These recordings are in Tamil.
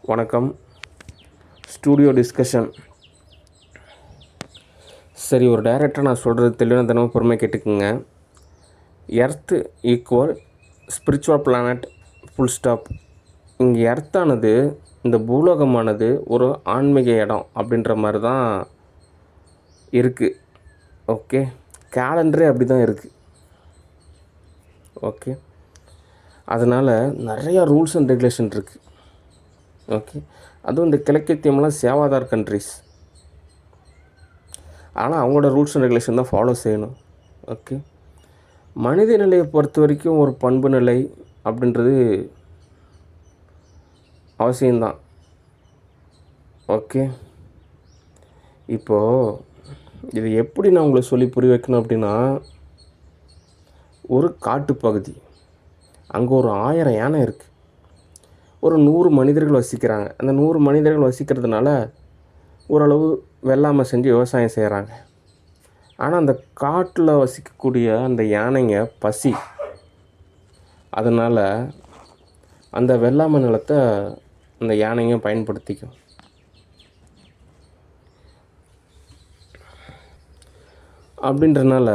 வணக்கம். Studio discussion. சரி, ஒரு டைரக்டர் நான் சொல்கிறது தெளிவான தினமும் பொறுமை கேட்டுக்குங்க. Earth equal spiritual planet full stop. இங்கே எர்த்தானது, இந்த பூலோகமானது ஒரு ஆன்மீக இடம் அப்படின்ற மாதிரி தான் இருக்குது. ஓகே, கேலண்டரே அப்படி தான் இருக்குது. ஓகே, அதனால் நிறையா ரூல்ஸ் அண்ட் ரெகுலேஷன் இருக்குது. ஓகே, அதுவும் இந்த கிழக்கத்தியமெல்லாம் சேவாதார் கண்ட்ரிஸ். ஆனால் அவங்களோட ரூல்ஸ் அண்ட் ரெகுலேஷன் தான் ஃபாலோ செய்யணும். ஓகே, மனித நிலையை பொறுத்த வரைக்கும் ஒரு பண்பு நிலை அப்படின்றது அவசியம்தான். ஓகே, இப்போது இது எப்படி நான் உங்களுக்கு சொல்லி புரிய வைக்கணும் அப்படின்னா, ஒரு காட்டுப்பகுதி, அங்கே ஒரு 1000 யானை இருக்குது, ஒரு 100 மனிதர்கள் வசிக்கிறாங்க. அந்த 100 மனிதர்கள் வசிக்கிறதுனால ஓரளவு வெள்ளாமை செஞ்சு விவசாயம் செய்கிறாங்க. ஆனால் அந்த காட்டில் வசிக்கக்கூடிய அந்த யானைங்க பசி, அதனால் அந்த வெள்ளாமை நிலத்தை அந்த யானைங்க பயன்படுத்திக்கும். அப்படின்றனால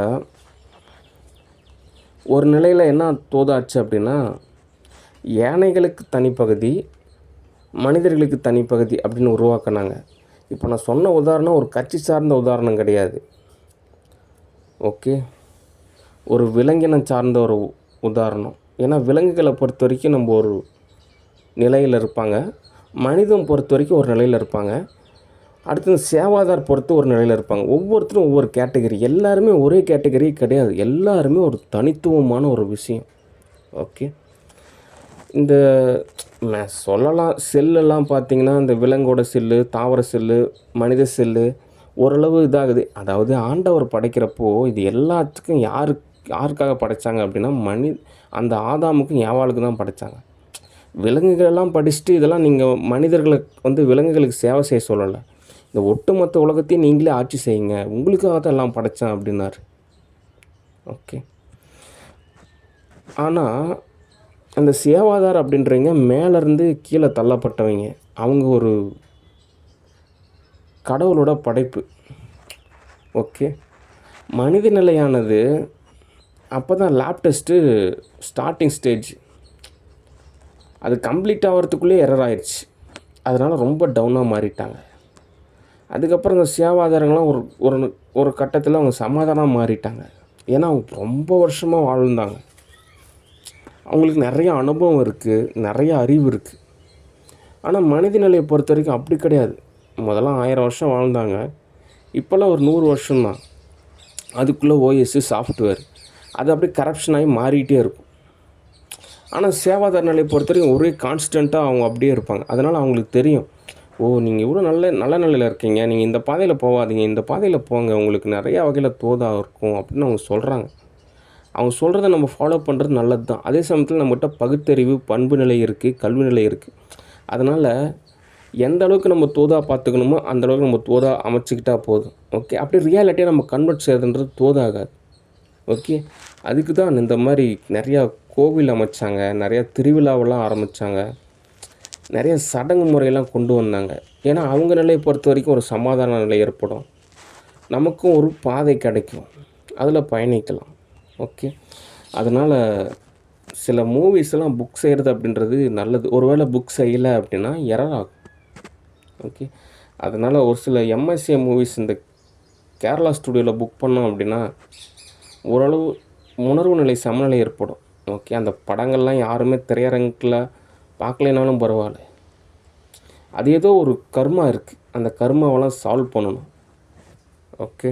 ஒரு நிலையில் என்ன தோதாச்சு அப்படின்னா, யானைகளுக்கு தனிப்பகுதி, மனிதர்களுக்கு தனிப்பகுதி அப்படின்னு உருவாக்கினாங்க. இப்போ நான் சொன்ன உதாரணம் ஒரு கட்சி சார்ந்த உதாரணம் கிடையாது. ஓகே, ஒரு விலங்கினம் சார்ந்த ஒரு உதாரணம். ஏன்னா விலங்குகளை பொறுத்த வரைக்கும் நம்ம ஒரு நிலையில் இருப்பாங்க, மனிதன் பொறுத்த வரைக்கும் ஒரு நிலையில் இருப்பாங்க, அடுத்தது சேவாதார் பொறுத்து ஒரு நிலையில் இருப்பாங்க. ஒவ்வொருத்தரும் ஒவ்வொரு கேட்டகரி. எல்லாருமே ஒரே கேட்டகரி கிடையாது, எல்லாருமே ஒரு தனித்துவமான ஒரு விஷயம். ஓகே, இந்த சொல்லலாம் செல்லெல்லாம் பார்த்திங்கன்னா, இந்த விலங்கோட செல்லு, தாவர செல்லு, மனித செல்லு ஓரளவு இதாகுது. அதாவது ஆண்டவர் படைக்கிறப்போ இது எல்லாத்துக்கும் யாருக்காக படைத்தாங்க அப்படின்னா, அந்த ஆதாமுக்கும் ஏவாளுக்கு தான் படைத்தாங்க. விலங்குகளெல்லாம் படிச்சுட்டு இதெல்லாம் நீங்கள் மனிதர்களை விலங்குகளுக்கு சேவை செய்ய சொல்லலை. இந்த ஒட்டுமொத்த உலகத்தையும் நீங்களே ஆட்சி செய்யுங்க, உங்களுக்காக தான் எல்லாம் படைத்தேன் அப்படின்னாரு. ஓகே, ஆனால் அந்த சேவாதார் அப்படின்றவங்க மேலேருந்து கீழே தள்ளப்பட்டவங்க. அவங்க ஒரு கடவுளோட படைப்பு. ஓகே, மனித நிலையானது அப்போ தான் லேப் டெஸ்ட்டு ஸ்டார்டிங் ஸ்டேஜ். அது கம்ப்ளீட் ஆகிறதுக்குள்ளே எரர் ஆயிடுச்சு. அதனால் ரொம்ப டவுனாக மாறிட்டாங்க. அதுக்கப்புறம் இந்த சேவாதாரங்கள்லாம் ஒரு கட்டத்தில் அவங்க சமாதானமாக மாறிட்டாங்க. ஏன்னா அவங்க ரொம்ப வருஷமாக வாழ்ந்தாங்க, அவங்களுக்கு நிறைய அனுபவம் இருக்குது, நிறைய அறிவு இருக்குது. ஆனால் மனித நிலையை பொறுத்த வரைக்கும் அப்படி கிடையாது. முதல்ல 1000 வருஷம் வாழ்ந்தாங்க, இப்போல்லாம் ஒரு 100 வருஷம்தான். அதுக்குள்ளே ஓஎஸ் சாஃப்ட்வேர் அது அப்படியே கரப்ஷன் ஆகி மாறிக்கிட்டே இருக்கும். ஆனால் சேவாதார நிலையை பொறுத்த வரைக்கும் ஒரே கான்ஸ்டண்ட்டாக அவங்க அப்படியே இருப்பாங்க. அதனால் அவங்களுக்கு தெரியும், நீங்கள் இவ்வளோ நல்ல நிலையில் இருக்கீங்க, நீங்கள் இந்த பாதையில் போகாதீங்க, இந்த பாதையில் போங்க, உங்களுக்கு நிறையா வகையில் தோதாக இருக்கும் அப்படின்னு அவங்க சொல்கிறாங்க. அவங்க சொல்கிறத நம்ம ஃபாலோ பண்ணுறது நல்லது தான். அதே சமயத்தில் நம்மகிட்ட பகுத்தறிவு, பண்பு நிலை இருக்குது, கல்வி நிலை இருக்குது. அதனால் எந்த அளவுக்கு நம்ம தோதாக பார்த்துக்கணுமோ அந்தளவுக்கு நம்ம தோதாக அமைச்சிக்கிட்டால் போதும். ஓகே, அப்படி ரியாலிட்டியாக நம்ம கன்வெர்ட் செய்யறதுன்றது தோதாகாது. ஓகே, அதுக்கு தான் இந்த மாதிரி நிறையா கோவில் அமைச்சாங்க, நிறையா திருவிழாவெல்லாம் ஆரம்பித்தாங்க, நிறைய சடங்கு முறையெல்லாம் கொண்டு வந்தாங்க. ஏன்னா அவங்க நிலையை பொறுத்த வரைக்கும் ஒரு சமாதான நிலை ஏற்படும், நமக்கும் ஒரு பாதை கிடைக்கும், அதில் பயணிக்கலாம். ஓகே, அதனால் சில மூவிஸ்லாம் புக் செய்கிறது அப்படின்றது நல்லது. ஒருவேளை புக் செய்யலை அப்படின்னா எரர் ஆகும். ஓகே, அதனால் ஒரு சில எம்எஸ்ஏ மூவிஸ் இந்த கேரளா ஸ்டுடியோவில் புக் பண்ணோம் அப்படின்னா ஓரளவு உணர்வு நிலை சமநிலை ஏற்படும். ஓகே, அந்த படங்கள்லாம் யாருமே திரையரங்கில் பார்க்கலைனாலும் பரவாயில்ல, அது ஏதோ ஒரு கர்மா இருக்குது, அந்த கர்மாவெல்லாம் சால்வ் பண்ணணும். ஓகே.